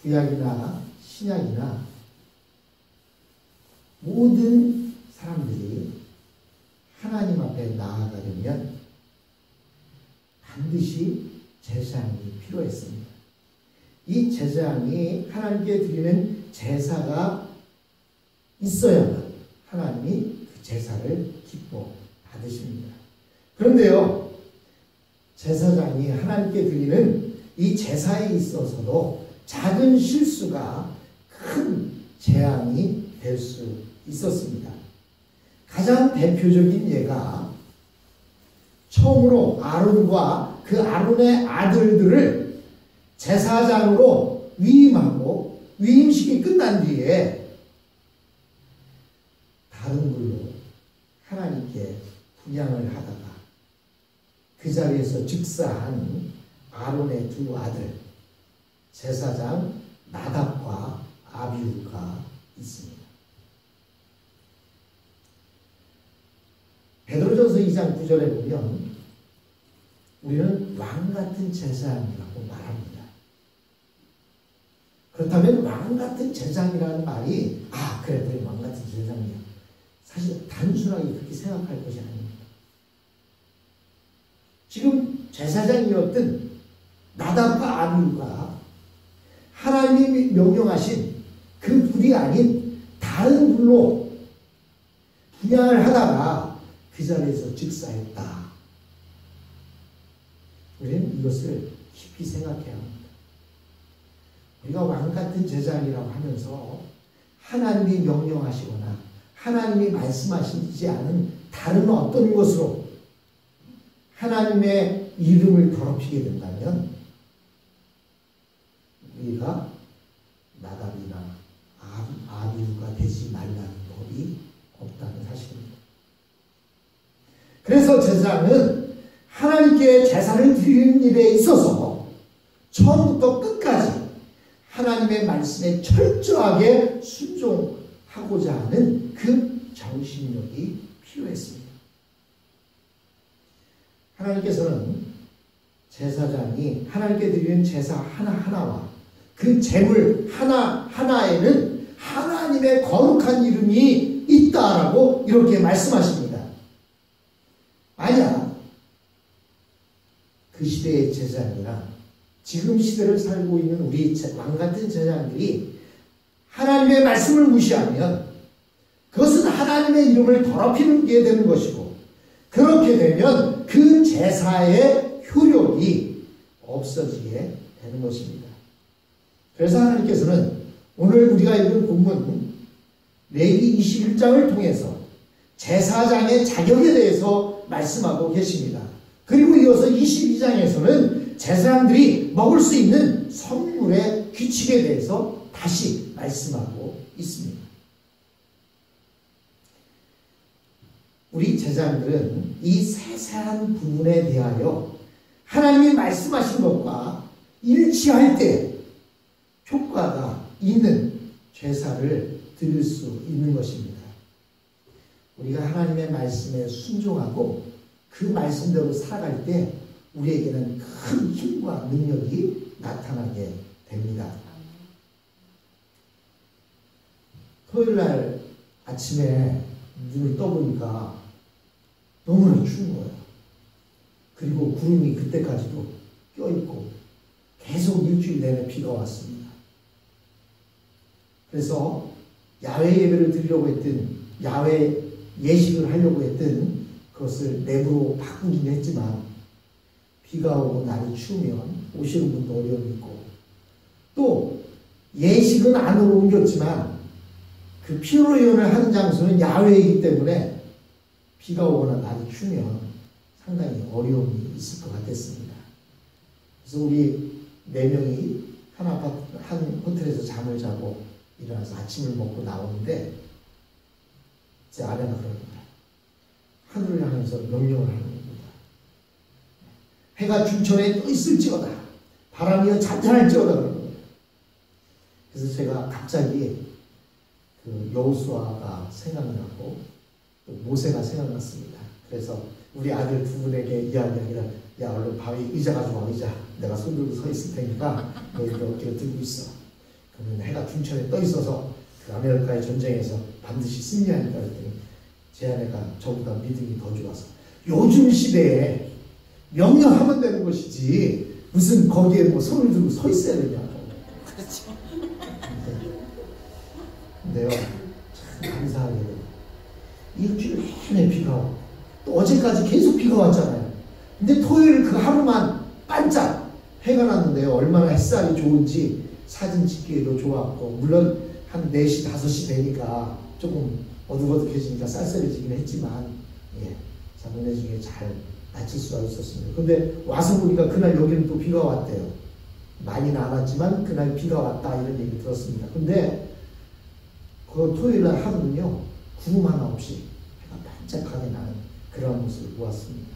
구약이나 신약이나 모든 사람들이 하나님 앞에 나아가려면 반드시 제사장이 필요했습니다. 이 제사장이 하나님께 드리는 제사가 있어야만 하나님이 그 제사를 기뻐 받으십니다. 그런데요, 제사장이 하나님께 드리는 이 제사에 있어서도 작은 실수가 큰 재앙이 될 수 있었습니다. 가장 대표적인 예가 처음으로 아론과 그 아론의 아들들을 제사장으로 위임하고 위임식이 끝난 뒤에 다른 불로 하나님께 분향을 하다가 그 자리에서 즉사한 아론의 두 아들 제사장 나답과 아비후가 있습니다. 베드로전서 2장 9절에 보면 우리는 왕같은 제사장이라고 말합니다. 그렇다면 왕같은 제사장이라는 말이 그래 우리 왕같은 제사장이야. 사실 단순하게 그렇게 생각할 것이 아닙니다. 지금 제사장이었던 나답과 아비후가 하나님이 명령하신 그 불이 아닌 다른 불로 분향을 하다가 그 자리에서 즉사했다. 우리는 이것을 깊이 생각해야 합니다. 우리가 왕같은 제사장이라고 하면서 하나님이 명령하시거나 하나님이 말씀하시지 않은 다른 어떤 것으로 하나님의 이름을 더럽히게 된다면 우리가 나답이나 아비후가 되지 말라는 법이 없다는 사실입니다. 그래서 제사장은 하나님께 제사를 드리는 일에 있어서 처음부터 끝까지 하나님의 말씀에 철저하게 순종하고자 하는 그 정신력이 필요했습니다. 하나님께서는 제사장이 하나님께 드리는 제사 하나하나와 그 제물 하나하나에는 하나님의 거룩한 이름이 있다라고 이렇게 말씀하십니다. 만약 그 시대의 제사장이나 지금 시대를 살고 있는 우리 왕같은 제사장들이 하나님의 말씀을 무시하면 그것은 하나님의 이름을 더럽히는 게 되는 것이고, 그렇게 되면 그 제사의 효력이 없어지게 되는 것입니다. 그래서 하나님께서는 오늘 우리가 읽은 본문 레위기 21장을 통해서 제사장의 자격에 대해서 말씀하고 계십니다. 그리고 이어서 22장에서는 제사장들이 먹을 수 있는 선물의 규칙에 대해서 다시 말씀하고 있습니다. 우리 제사장들은 이 세세한 부분에 대하여 하나님이 말씀하신 것과 일치할 때 효과가 있는 제사를 드릴 수 있는 것입니다. 우리가 하나님의 말씀에 순종하고 그 말씀대로 살아갈 때 우리에게는 큰 힘과 능력이 나타나게 됩니다. 토요일날 아침에 눈을 떠보니까 너무나 추운 거예요. 그리고 구름이 그때까지도 껴있고 계속 일주일 내내 비가 왔습니다. 그래서 야외 예배를 드리려고 했던, 야외 예식을 하려고 했던 그것을 내부로 바꾸긴 했지만 비가 오고 날이 추우면 오시는 분도 어려움이 있고, 또 예식은 안으로 옮겼지만 그 피로연을 하는 장소는 야외이기 때문에 비가 오거나 날이 추우면 상당히 어려움이 있을 것 같았습니다. 그래서 우리 4명이 한 호텔에서 잠을 자고 일어나서 아침을 먹고 나오는데 제 아내가 그럽니다. 하늘을 향해서 명령을 하는 겁니다. 해가 중천에 떠 있을지어다, 바람이여 잔잔할지어다 그러는 거예요. 그래서 제가 갑자기 그 여호수아가 생각나고 또 모세가 생각났습니다. 그래서 우리 아들 두 분에게 이야기하기를, 야 얼른 바위 의자 가져와, 의자 내가 손 들고 서 있을 테니까 너 이렇게 어깨에 들고 있어. 그러면 해가 둔천에 떠 있어서 그 아메리카의 전쟁에서 반드시 승리하니까 그랬더니 제 아내가 저보다 믿음이 더 좋아서 요즘 시대에 명령하면 되는 것이지 무슨 거기에 뭐 손을 들고 서 있어야 되냐고. 그렇죠. 근데요, 참 감사하게도 일주일 내내 비가 와. 또 어제까지 계속 비가 왔잖아요. 근데 토요일 그 하루만 반짝 해가 났는데요. 얼마나 햇살이 좋은지 사진 찍기에도 좋았고, 물론 한 4시, 5시 되니까 조금 어둑어둑해지니까 쌀쌀해지긴 했지만, 예, 자문회 중에 잘 마칠 수가 있었습니다. 근데 와서 보니까 그날 여기는 또 비가 왔대요. 많이는 안 왔지만 그날 비가 왔다 이런 얘기 들었습니다. 근데 그 토요일 날 하루는요, 구름 하나 없이 해가 반짝하게 나는 그런 모습을 보았습니다.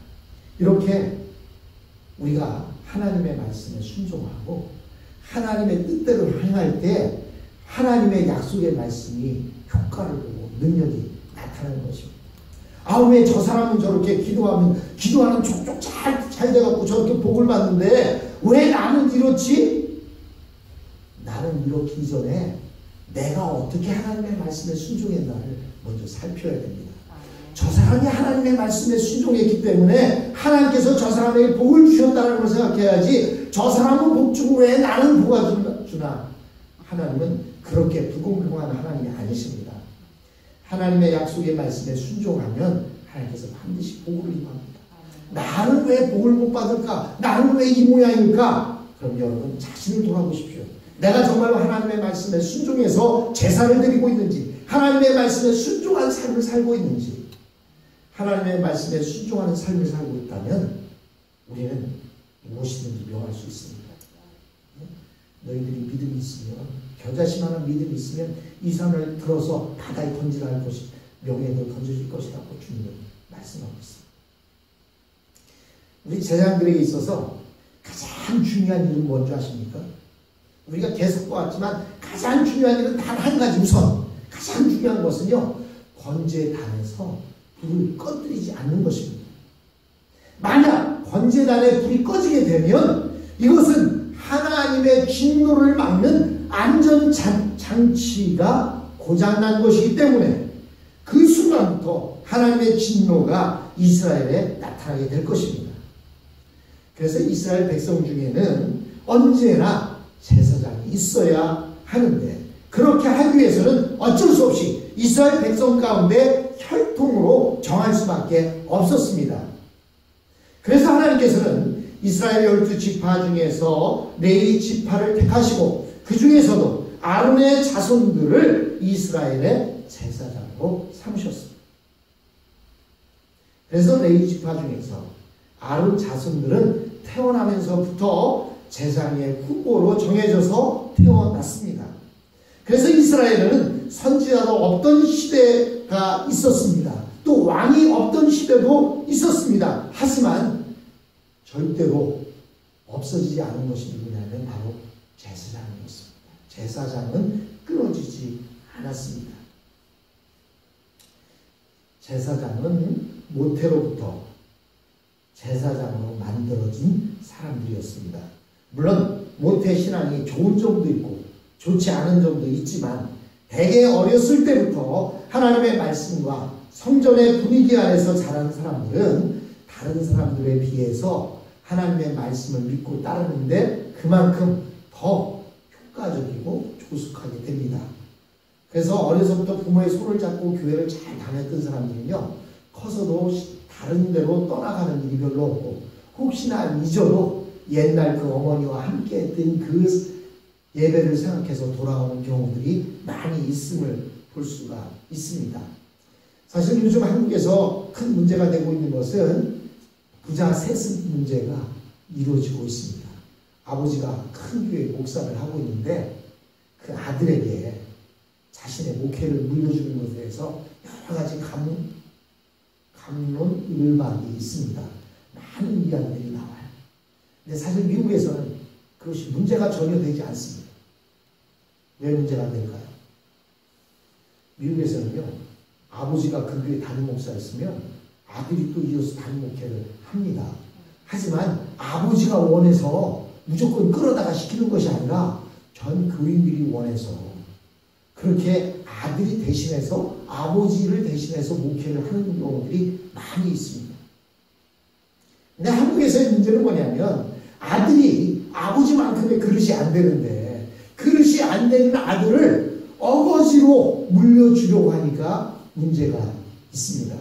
이렇게 우리가 하나님의 말씀에 순종하고 하나님의 뜻대로 행할 때 하나님의 약속의 말씀이 효과를 보고 능력이 나타나는 것입니다. 아, 왜 저 사람은 저렇게 기도하는 족족 잘 돼갖고 저렇게 복을 받는데 왜 나는 이렇지? 나는 이렇기 전에 내가 어떻게 하나님의 말씀에 순종했나를 먼저 살펴야 됩니다. 저 사람이 하나님의 말씀에 순종했기 때문에 하나님께서 저 사람에게 복을 주셨다는 걸 생각해야지, 저 사람은 복 주고 왜 나는 복을 주나? 하나님은 그렇게 불공평한 하나님이 아니십니다. 하나님의 약속의 말씀에 순종하면 하나님께서 반드시 복을 임합니다. 나는 왜 복을 못 받을까? 나는 왜 이 모양일까? 그럼 여러분 자신을 돌아보십시오. 내가 정말 하나님의 말씀에 순종해서 제사를 드리고 있는지, 하나님의 말씀에 순종한 삶을 살고 있는지, 하나님의 말씀에 순종하는 삶을 살고 있다면 우리는 무엇이든지 명할 수 있습니다. 너희들이 믿음이 있으면, 겨자씨만한 믿음이 있으면 이 산을 들어서 바다에 던지라 할 것이 명예도 던져질 것이라고 주님은 말씀하고 있습니다. 우리 제자들에게 있어서 가장 중요한 일은 뭔지 아십니까? 우리가 계속 보았지만 가장 중요한 일은 단 한 가지, 우선 가장 중요한 것은요, 번제단에서 불을 꺼뜨리지 않는 것입니다. 만약 번제단에 불이 꺼지게 되면 이것은 하나님의 진노를 막는 안전장치가 고장난 것이기 때문에 그 순간부터 하나님의 진노가 이스라엘에 나타나게 될 것입니다. 그래서 이스라엘 백성 중에는 언제나 제사장이 있어야 하는데, 그렇게 하기 위해서는 어쩔 수 없이 이스라엘 백성 가운데 혈통으로 정할 수밖에 없었습니다. 그래서 하나님께서는 이스라엘 12지파 중에서 레위 지파를 택하시고 그 중에서도 아론의 자손들을 이스라엘의 제사장으로 삼으셨습니다. 그래서 레위 지파 중에서 아론 자손들은 태어나면서부터 제사장의 후보로 정해져서 태어났습니다. 그래서 이스라엘에는 선지자도 없던 시대가 있었습니다. 또 왕이 없던 시대도 있었습니다. 하지만 절대로 없어지지 않은 것이 누구냐면 바로 제사장이었습니다. 제사장은 끊어지지 않았습니다. 제사장은 모태로부터 제사장으로 만들어진 사람들이었습니다. 물론 모태 신앙이 좋은 점도 있고 좋지 않은 점도 있지만 대개 어렸을 때부터 하나님의 말씀과 성전의 분위기 안에서 자란 사람들은 다른 사람들에 비해서 하나님의 말씀을 믿고 따르는데 그만큼 더 효과적이고 조숙하게 됩니다. 그래서 어려서부터 부모의 손을 잡고 교회를 잘 다녔던 사람들은요, 커서도 다른 데로 떠나가는 일이 별로 없고, 혹시나 잊어도 옛날 그 어머니와 함께 했던 그 예배를 생각해서 돌아오는 경우들이 많이 있음을 볼 수가 있습니다. 사실 요즘 한국에서 큰 문제가 되고 있는 것은 부자 세습 문제가 이루어지고 있습니다. 아버지가 큰 교회 목사를 하고 있는데 그 아들에게 자신의 목회를 물려주는 것에 대해서 여러 가지 감론 을박이 있습니다. 많은 이야기들이 나와요. 근데 사실 미국에서는 그것이 문제가 전혀 되지 않습니다. 왜 문제가 될까요? 미국에서는요, 아버지가 그 교회 담임 목사였으면 아들이 또 이어서 담임 목회를 합니다. 하지만 아버지가 원해서 무조건 끌어다가 시키는 것이 아니라 전 교인들이 원해서 그렇게 아들이 대신해서 아버지를 대신해서 목회를 하는 경우들이 많이 있습니다. 근데 한국에서의 문제는 뭐냐면 아들이 아버지만큼의 그릇이 안 되는데 그릇이 안 되는 아들을 어거지로 물려주려고 하니까 문제가 있습니다.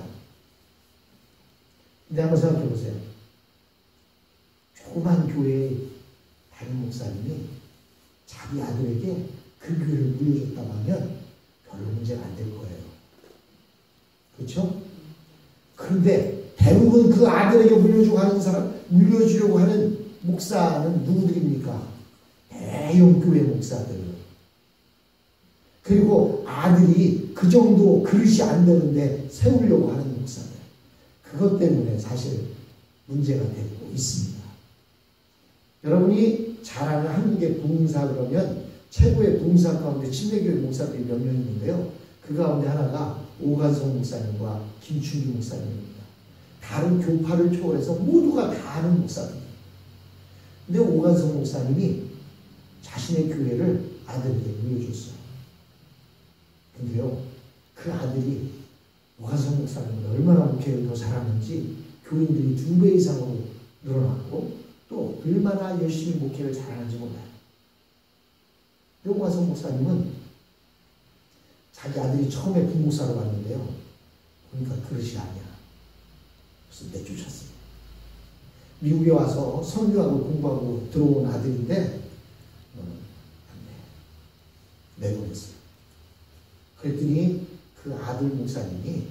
근데 한번 생각해 보세요. 조그만 교회의 담임 목사님이 자기 아들에게 그 교회를 물려줬다고 하면 별로 문제가 안 될 거예요. 그렇죠? 그런데 대부분 그 아들에게 물려주려고 하는 목사는 누구들입니까? 대형 교회 목사들. 그리고 아들이 그 정도 그릇이 안 되는데 세우려고 하는 목사들. 그것 때문에 사실 문제가 되고 있습니다. 여러분이 잘 아는 한국의 부흥사 그러면 최고의 부흥사 가운데 침례교회 목사들이 몇 명 있는데요. 그 가운데 하나가 오관성 목사님과 김춘기 목사님입니다. 다른 교파를 초월해서 모두가 다 아는 목사입니다. 근데 오관성 목사님이 자신의 교회를 아들에게 물려줬어요. 근데요, 그 아들이 오관성 목사님은 얼마나 목회를 더 잘하는지 교인들이 2배 이상으로 늘어났고 또 얼마나 열심히 목회를 잘하는지 몰라요. 오관성 목사님은 자기 아들이 처음에 부목사로 왔는데요. 보니까 그릇이 아니야. 그래서 내쫓았어요. 미국에 와서 선교하고 공부하고 들어온 아들인데 내보냈어요. 그랬더니 그 아들 목사님이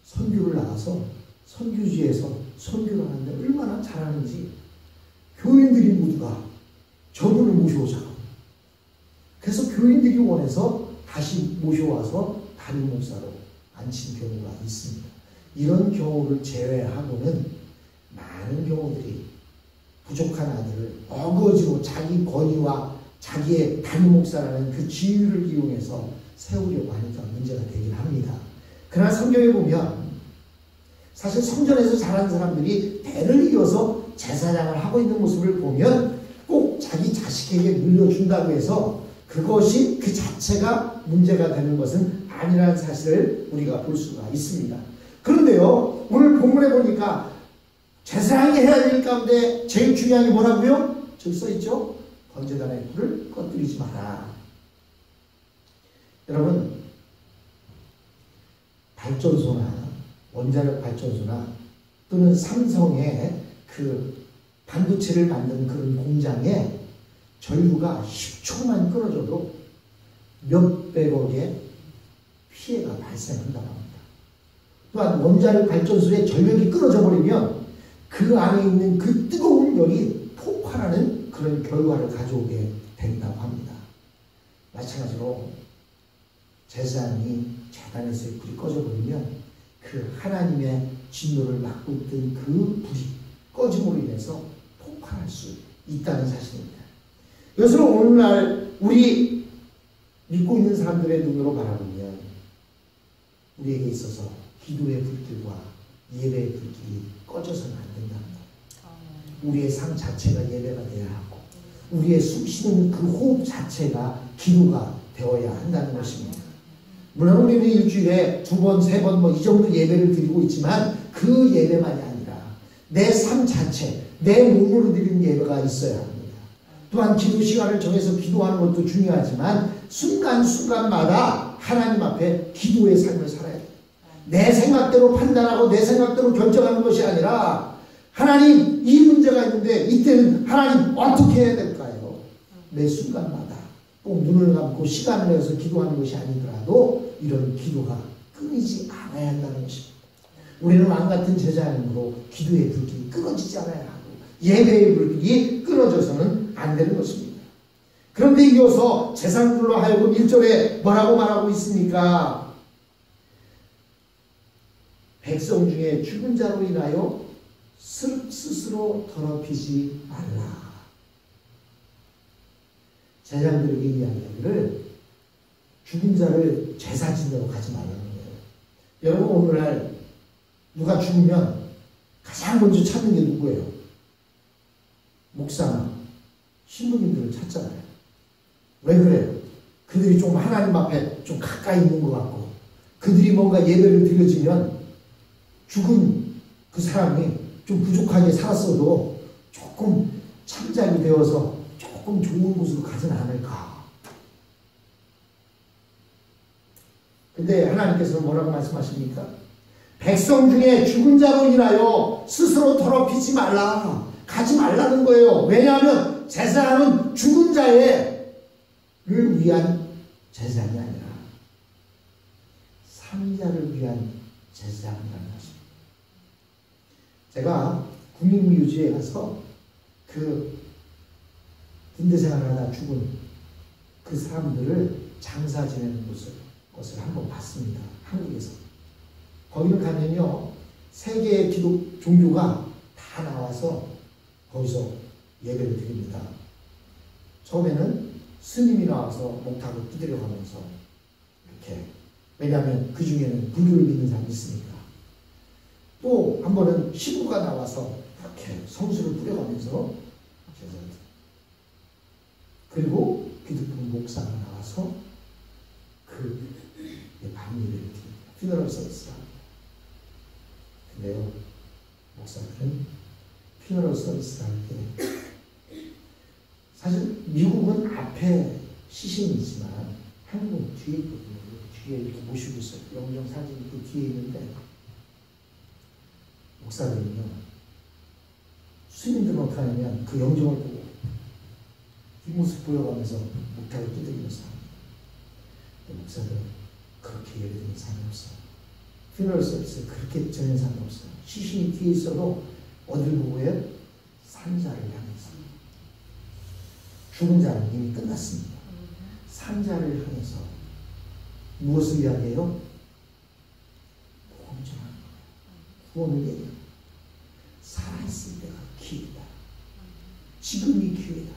선교를 나가서 선교지에서 선교를 하는데 얼마나 잘하는지 교인들이 모두가 저분을 모셔오자. 그래서 교인들이 원해서 다시 모셔와서 담임 목사로 앉힌 경우가 있습니다. 이런 경우를 제외하고는 많은 경우들이 부족한 아들을 어거지로 자기 권위와 자기의 담임 목사라는 그 지위를 이용해서 세우려고 하니까 문제가 되긴 합니다. 그러나 성경에 보면 사실 성전에서 자란 사람들이 대를 이어서 제사장을 하고 있는 모습을 보면 꼭 자기 자식에게 물려준다고 해서 그것이 그 자체가 문제가 되는 것은 아니라는 사실을 우리가 볼 수가 있습니다. 그런데요, 오늘 본문에 보니까 제사장이 해야 될 가운데 제일 중요한 게 뭐라고요? 저기 써있죠? 번제단의 불을 꺼뜨리지 마라. 여러분, 발전소나 원자력 발전소나 또는 삼성의 그 반도체를 만드는 그런 공장에 전류가 10초만 끊어져도 몇백억의 피해가 발생한다고 합니다. 또한 원자력 발전소의 전력이 끊어져 버리면 그 안에 있는 그 뜨거운 열이 폭발하는 그런 결과를 가져오게 된다고 합니다. 마찬가지로 제사장이 제단에서의 불이 꺼져버리면 그 하나님의 진노를 막고 있던 그 불이 꺼짐으로 인해서 폭발할 수 있다는 사실입니다. 이것을 오늘날 우리 믿고 있는 사람들의 눈으로 바라보면 우리에게 있어서 기도의 불길과 예배의 불길이 꺼져서는 안 된다는 거예요. 우리의 삶 자체가 예배가 되어야 하고 우리의 숨쉬는 그 호흡 자체가 기도가 되어야 한다는 것입니다. 물론 우리는 일주일에 2번, 3번 이 정도 예배를 드리고 있지만 그 예배만이 아니라 내 삶 자체, 내 몸으로 드리는 예배가 있어야 합니다. 또한 기도 시간을 정해서 기도하는 것도 중요하지만 순간순간마다 하나님 앞에 기도의 삶을 살아야 돼요. 내 생각대로 판단하고 내 생각대로 결정하는 것이 아니라 하나님 이 문제가 있는데 이때는 하나님 어떻게 해야 될까요? 매 순간마다 꼭 눈을 감고 시간을 내서 기도하는 것이 아니더라도 이런 기도가 끊이지 않아야 한다는 것입니다. 우리는 왕같은 제자님으로 기도의 불길이 끊어지지 않아야 하고 예배의 불길이 끊어져서는 안 되는 것입니다. 그런데 이어서 제사장들로 하여금 1절에 뭐라고 말하고 있습니까? 백성 중에 죽은 자로 인하여 스스로 더럽히지 말라. 제사장들에게 이야기하기를 죽은 자를 제사 지내러 가지 말라는 거예요. 여러분 오늘날 누가 죽으면 가장 먼저 찾는 게 누구예요? 목사나 신부님들을 찾잖아요. 왜 그래요? 그들이 좀 하나님 앞에 좀 가까이 있는 것 같고, 그들이 뭔가 예배를 드려지면 죽은 그 사람이 좀 부족하게 살았어도 조금 참작이 되어서 조금 좋은 곳으로 가진 않을까. 근데 하나님께서는 뭐라고 말씀하십니까? 백성 중에 죽은 자로 인하여 스스로 더럽히지 말라. 가지 말라는 거예요. 왜냐하면 제사장은 죽은 자를 위한 제사장이 아니라 산자를 위한 제사장이라는 것입니다. 제가 국립묘지에 가서 그 군대생활을 하다 죽은 그 사람들을 장사 지내는 것을 한번 봤습니다. 한국에서. 거기는 가면요, 세계의 기독 종교가 다 나와서 거기서 예배를 드립니다. 처음에는 스님이 나와서 목탁을 두드려가면서 이렇게, 왜냐하면 그 중에는 불교를 믿는 사람이 있으니까. 또 한 번은 신부가 나와서 이렇게 성수를 뿌려가면서, 그리고 기독교 목사가 나와서 그 밤예배를 드립니다. 피너럴 서비스가. 근데요, 목사들은 피너럴 서비스를 할 때, 사실 미국은 앞에 시신이 있지만 한국은 뒤에 있거든요. 뒤에 이렇게 모시고 있어요. 영정 사진이 그 뒤에 있는데, 목사들은요, 스님들은 어떻게 하냐면 그 영정을 보고 뒷모습 보여가면서 목탁을 두드리면서 합니다. 목사들은 그렇게 예배드리는 사람이 없어요. 피너럴 서비스 그렇게 전하는 사람이 없어요. 시신이 뒤에 있어도 어딜 보고 해요? 산자를 향해서. 죽은 자는 이미 끝났습니다. 산자를 향해서 무엇을 이야기해요? 복음 전하는 거예요. 구원을 얘기해요. 살아있을 때가 기회다. 지금이 기회다.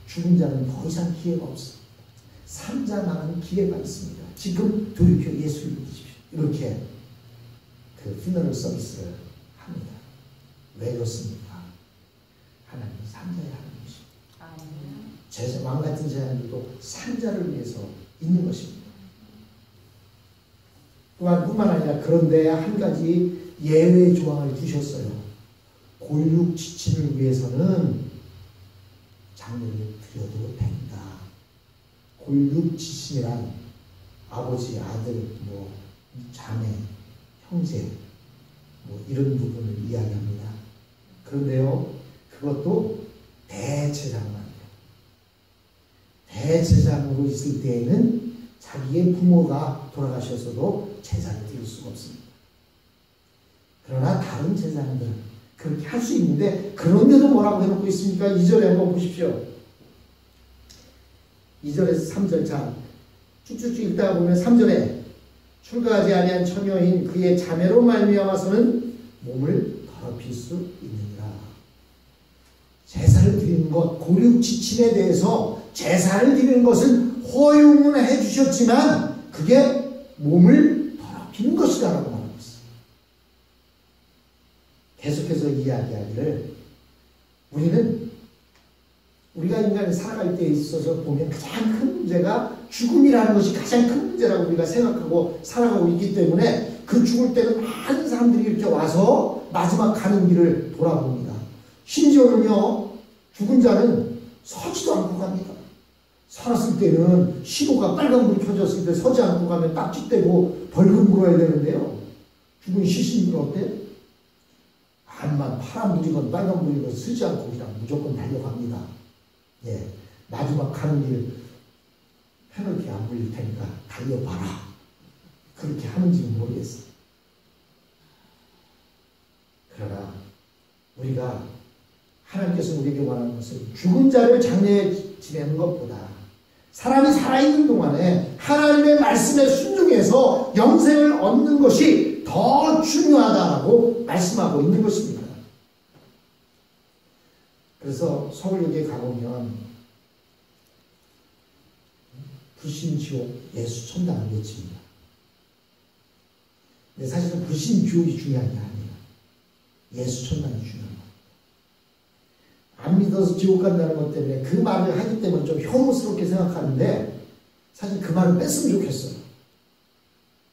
죽은 자는 더 이상 기회가 없습니다. 산자만은 기회가 있습니다. 지금 돌이켜 예수를 믿으십시오. 이렇게 그 피너럴 서비스를 합니다. 왜 그렇습니까? 하나님이 산자에 하는 것입니다. 제사, 왕 같은 제사들도 산자를 위해서 있는 것입니다. 또한 뿐만 아니라 그런데 한 가지 예외 조항을 두셨어요. 골육 지침을 위해서는 장례를 드려도 된다. 골육 지침이란 아버지, 아들, 뭐 자매, 형제 뭐 이런 부분을 이야기합니다. 그런데요, 그것도 대제사장만 돼요. 대제사장으로 있을 때에는 자기의 부모가 돌아가셨어도 제사를 드릴 수가 없습니다. 그러나 다른 제사장들은 그렇게 할 수 있는데, 그런데도 뭐라고 해놓고 있습니까? 2절에 한번 보십시오. 2절에서 3절, 자, 쭉쭉쭉 읽다가 보면 3절에 출가하지 아니한 처녀인 그의 자매로 말미암아서는 몸을 더럽힐 수 있느니라. 제사를 드리는 것, 골육 지침에 대해서 제사를 드리는 것은 허용은 해주셨지만 그게 몸을 더럽히는 것이다라고 말합니다. 계속해서 이야기하기를, 우리가 인간이 살아갈 때 있어서 보면 가장 큰 문제가 죽음이라는 것이 가장 큰 문제라고 우리가 생각하고 살아가고 있기 때문에, 그 죽을 때는 많은 사람들이 이렇게 와서 마지막 가는 길을 돌아봅니다. 심지어는요, 죽은 자는 서지도 않고 갑니다. 살았을 때는 신호가 빨간불이 켜졌을 때 서지 않고 가면 딱지떼고 벌금 물어야 되는데요, 죽은 시신들은 어때? 암만 파란불이건 빨간불이건 쓰지 않고 그냥 무조건 달려갑니다. 예, 마지막 가는 길 페널티 안 물릴 테니까 달려봐라. 그렇게 하는지는 모르겠어요. 그러나 우리가, 하나님께서 우리에게 원하는 것은 죽은 자를 장례에 지내는 것보다 사람이 살아있는 동안에 하나님의 말씀에 순종해서 영생을 얻는 것이 더 중요하다고 말씀하고 있는 것입니다. 그래서 서울역에 가보면 불신지옥 예수 천당을 외칩니다. 근데 사실은 불신지옥이 중요한 게 아니에요. 예수 천당이 중요한 거예요. 안 믿어서 지옥 간다는 것 때문에 그 말을 하기 때문에 좀 혐오스럽게 생각하는데 사실 그 말을 뺐으면 좋겠어요.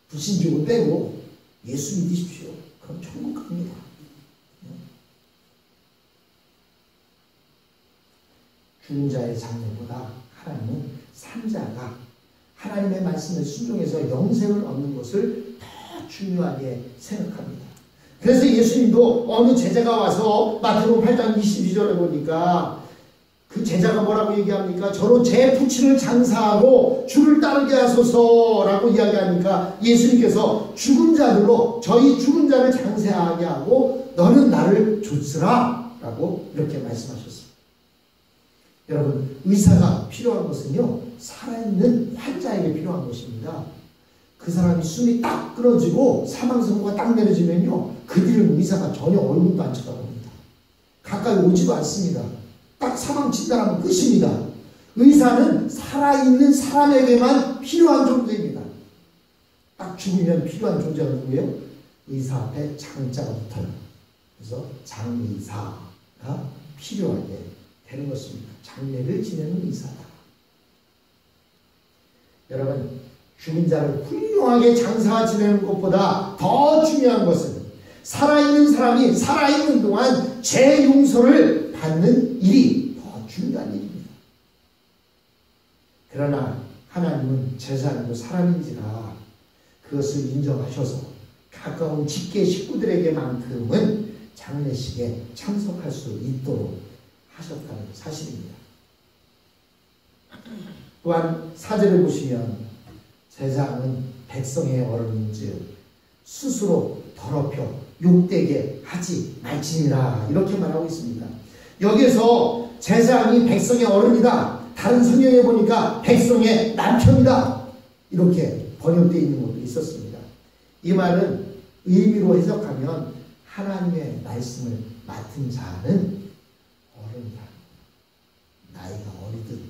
불신지옥을 빼고 예수 믿으십시오. 그럼 천국 갑니다. 죽은 자의 장래보다 하나님은 산 자가 하나님의 말씀에 순종해서 영생을 얻는 것을 더 중요하게 생각합니다. 그래서 예수님도 어느 제자가 와서 마태복음 8장 22절에 보니까 그 제자가 뭐라고 얘기합니까? 저로 제 부친을 장사하고 주를 따르게 하소서라고 이야기하니까 예수님께서 죽은 자들로 저희 죽은 자를 장사하게 하고 너는 나를 좇으라 라고 이렇게 말씀하셨습니다. 여러분, 의사가 필요한 것은요, 살아있는 환자에게 필요한 것입니다. 그 사람이 숨이 딱 끊어지고 사망 선고가 딱 내려지면요, 그 뒤를 의사가 전혀 얼굴도 안 쳐다봅니다. 가까이 오지도 않습니다. 딱 사망 진단하면 끝입니다. 의사는 살아있는 사람에게만 필요한 존재입니다. 딱 죽으면 필요한 존재가 누구예요? 의사 앞에 장자가 붙어요. 그래서 장의사가 필요하게 되는 것입니다. 장례를 지내는 의사다. 여러분, 죽은 자를 훌륭하게 장사 지내는 것보다 더 중요한 것은 살아있는 사람이 살아있는 동안 죄 용서를 받는 일이 더 중요한 일입니다. 그러나 하나님은 제사장도 사람인지라 그것을 인정하셔서 가까운 직계 식구들에게만큼은 장례식에 참석할 수 있도록 하셨다는 사실입니다. 또한 4절을 보시면 제사장은 백성의 어른인즉 스스로 더럽혀 욕되게 하지 말지니라 이렇게 말하고 있습니다. 여기에서 제사장이 백성의 어른이다. 다른 성경에 보니까 백성의 남편이다. 이렇게 번역되어 있는 것도 있었습니다. 이 말은 의미로 해석하면 하나님의 말씀을 맡은 자는 어른이다. 나이가 어리든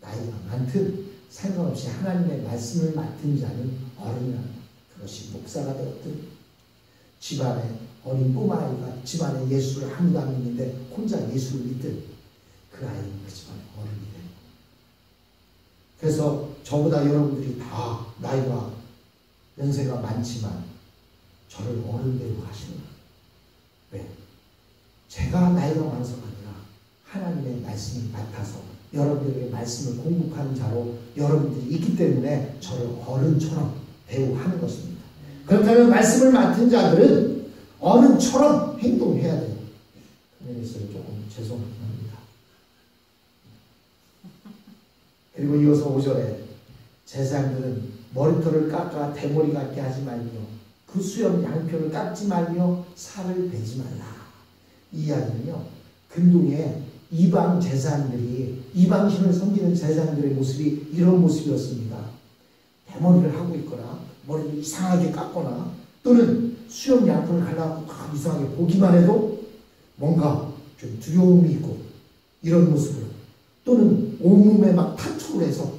나이가 많든 상관없이 하나님의 말씀을 맡은 자는 어른이다. 그것이 목사가 되었든 집안에 어린 꼬마아이가 집안에 예수를 아무도 안 믿는데 혼자 예수를 믿든 그 아이는 그 집안의 어른이 되는 겁니다. 그래서 저보다 여러분들이 다 나이가 연세가 많지만 저를 어른되고 하시는 거예요. 왜? 제가 나이가 많아서가 아니라 하나님의 말씀을 맡아서 여러분들에게 말씀을 공급하는 자로 여러분들이 있기 때문에 저를 어른처럼 대우하는 것입니다. 그렇다면 말씀을 맡은 자들은 어른처럼 행동해야 돼요. 그래서 조금 죄송합니다. 그리고 이어서 5절에 제사장들은 머리털을 깎아 대머리 같게 하지 말며 그 수염 양표를 깎지 말며 살을 베지 말라. 이 이야기는요, 근동에 이방 제사장들이 이방신을 섬기는 제사장들의 모습이 이런 모습이었습니다. 대머리를 하고 있거나 머리를 이상하게 깎거나 또는 수염 양표를 갈라고 막 이상하게 보기만 해도 뭔가 좀 두려움이 있고 이런 모습을 또는 온몸에 막 타투를 해서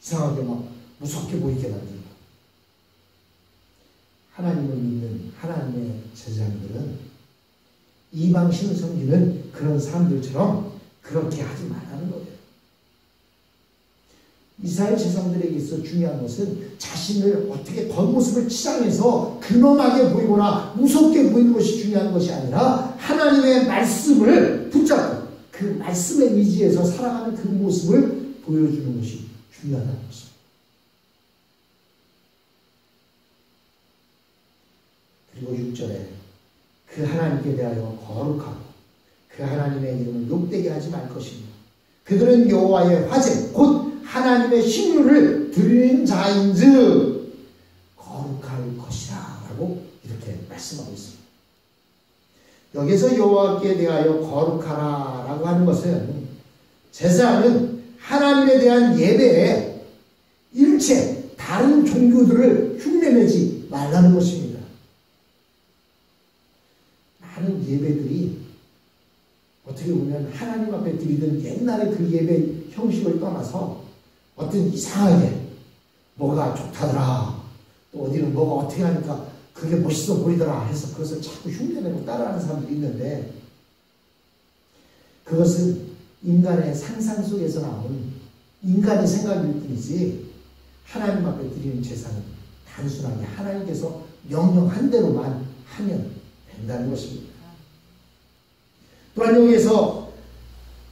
이상하게 막 무섭게 보이게 만듭니다. 하나님을 믿는 하나님의 제사장들은 이방신을 섬기는 그런 사람들처럼 그렇게 하지 말라는 거예요. 이스라엘 제사장들에게 있어 중요한 것은 자신을 어떻게 겉모습을 치장해서 근엄하게 보이거나 무섭게 보이는 것이 중요한 것이 아니라 하나님의 말씀을 붙잡고 그 말씀에 의지해서 살아가는 그 모습을 보여주는 것이 중요하다는 것입니다. 그리고 6절에 그 하나님께 대하여 거룩하고 그 하나님의 이름을 욕되게 하지 말 것입니다. 그들은 여호와의 화제 곧 하나님의 식물을 드리는 자인즉 거룩할 것이라 라고 이렇게 말씀하고 있습니다. 여기서 여호와께 대하여 거룩하라 라고 하는 것은 제사장은 하나님에 대한 예배에 일체 다른 종교들을 흉내내지 말라는 것입니다. 많은 예배들이 어떻게 보면 하나님 앞에 드리던 옛날의 그 예배 형식을 떠나서 어떤 이상하게 뭐가 좋다더라 또 어디는 뭐가 어떻게 하니까 그게 멋있어 보이더라 해서 그것을 자꾸 흉내내고 따라하는 사람들이 있는데 그것은 인간의 상상 속에서 나온 인간의 생각일 뿐이지 하나님 앞에 드리는 제사는 단순하게 하나님께서 명령한 대로만 하면 된다는 것입니다. 또한 여기에서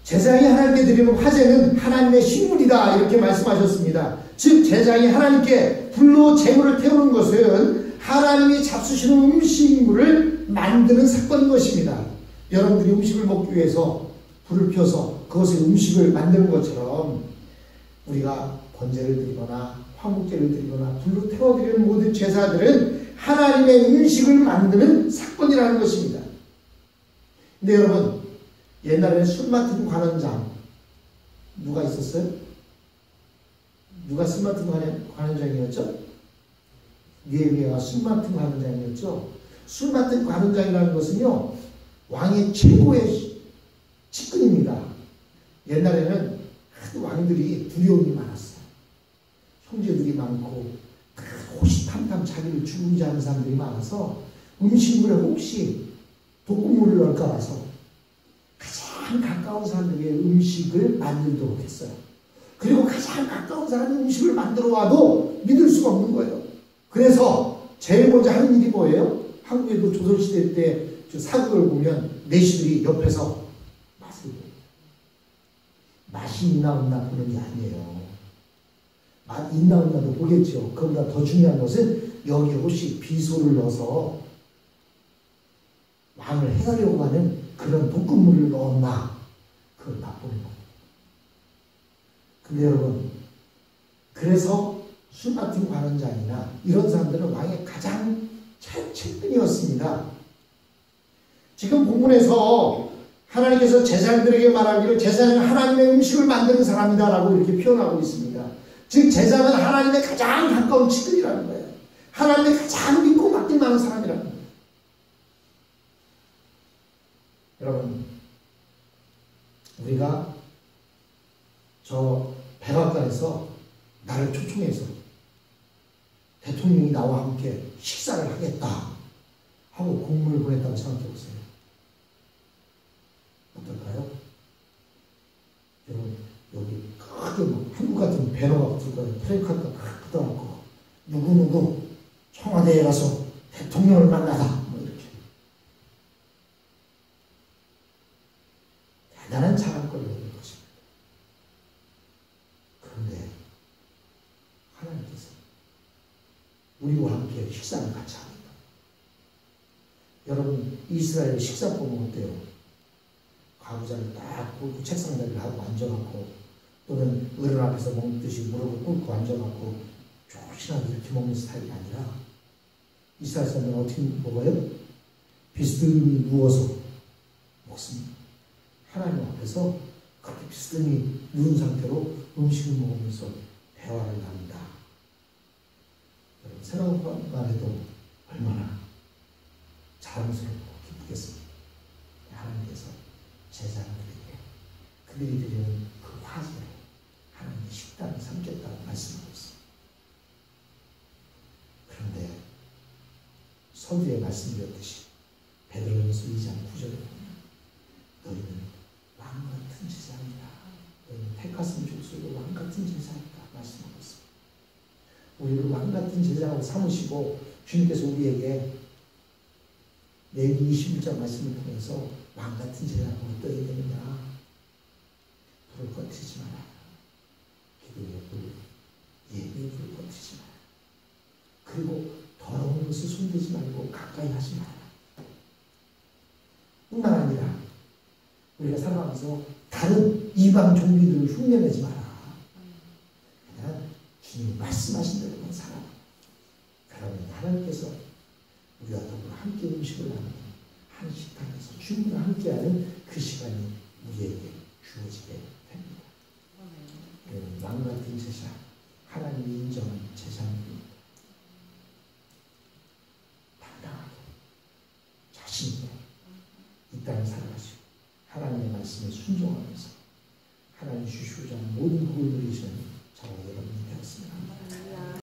제사장이 하나님께 드리는 화제는 하나님의 식물이다 이렇게 말씀하셨습니다. 즉 제사장이 하나님께 불로 제물을 태우는 것은 하나님이 잡수시는 음식물을 만드는 사건인 것입니다. 여러분들이 음식을 먹기 위해서 불을 펴서 그것의 음식을 만드는 것처럼 우리가 번제를 드리거나 화목제를 드리거나 불로 태워드리는 모든 제사들은 하나님의 음식을 만드는 사건이라는 것입니다. 근데 여러분, 옛날에는 술 맡은 관원장 누가 있었어요? 누가 술 맡은 관원장이었죠? 느헤미야가 술 맡은 관원장이었죠. 술 맡은 관원장이라는 것은요, 왕의 최고의 측근입니다. 옛날에는 왕들이 두려움이 많았어요. 형제들이 많고 호시탐탐 자기를 죽이지 않는 사람들이 많아서 음식물에 혹시 독극물을 넣을까 봐서 가장 가까운 사람에게 음식을 만들도록 했어요. 그리고 가장 가까운 사람이 음식을 만들어 와도 믿을 수가 없는 거예요. 그래서 제일 먼저 하는 일이 뭐예요? 한국에도 조선시대 때 사극을 보면 내시들이 옆에서 맛을 보고 맛이 있나 없나 보는 게 아니에요. 맛 있나 없나도 보겠죠. 그보다 더 중요한 것은 여기에 혹시 비소를 넣어서 왕을 해하려고 하는 그런 독극물을 넣었나 그걸 맛보는 거예요. 근데 여러분, 그래서 술 맡은 관원장이나 이런 사람들은 왕의 가장 측근이었습니다. 지금 본문에서 하나님께서 제사장들에게 말하기를 제사장은 하나님의 음식을 만드는 사람이다 라고 이렇게 표현하고 있습니다. 즉 제사장은 하나님의 가장 가까운 측근이라는 거예요. 하나님의 가장 믿고 맡길 만한 사람이라는 거예요. 여러분, 우리가 저 백악관에서 나를 초청해서 대통령이 나와 함께 식사를 하겠다 하고 공문을 보냈다고 생각해 보세요. 어떨까요? 여러분, 여기 크게 막 한국 같은 배너가 붙을 거예요. 플래카드가 크게 붙어갖고 누구누구 청와대에 가서 대통령을 만나다 뭐 이렇게 대단한 자랑거리가 될 것입니다. 그런데 하나님께서 우리와 함께 식사를 같이 합니다. 여러분, 이스라엘 식사법은 어때요? 가부장을 딱 꿇고 책상자리를 하고 앉아갖고 또는 어른 앞에서 먹듯이 무릎을 꿇고 앉아갖고 조신하게 이렇게 먹는 스타일이 아니라 이스라엘 사람들은 어떻게 먹어요? 비스듬히 누워서 먹습니다. 하나님 앞에서 그렇게 비스듬히 누운 상태로 음식을 먹으면서 대화를 나눈다. 여러분, 생각만 해도 얼마나 자랑스럽고 기쁘겠습니까? 하나님께서 제사장들에게 그들이 드리는 그 화제를 하나님의 식단을 삼겠다고 말씀하고 있습니다. 그런데 서두에 말씀드렸듯이 베드로전서 2장 9절에 보면 너희는 왕 같은 제사장이다. 너희는 택하신 족속의 왕 같은 제사장이다 말씀하고 있습니다. 우리를 왕 같은 제사장으로 삼으시고 주님께서 우리에게 레위기 21장 말씀을 통해서 왕 같은 제사장으로 떠야 되느냐? 불을 꺼트리지 마라. 기도의 불, 예배의 불을 꺼트리지 마라. 그리고 더러운 것을 손대지 말고 가까이 하지 마라. 뿐만 아니라 우리가 살아가면서 다른 이방 종교들을 흉내내지 마라. 그냥 주님이 말씀하신 대로만 살아라. 그러면 하나님께서 우리와 더불어 함께 음식을 나누는 한 식탁에서 주님과 함께하는 그 시간이 우리에게 주어지게 됩니다. 왕 같은 제사, 하나님이 인정한 제사입니다. 당당하게 자신있게 이 땅을 살아가시고 하나님의 말씀에 순종하면서 하나님 주시고자 하는 모든 복을 누리시는 저와 여러분이 되었습니다.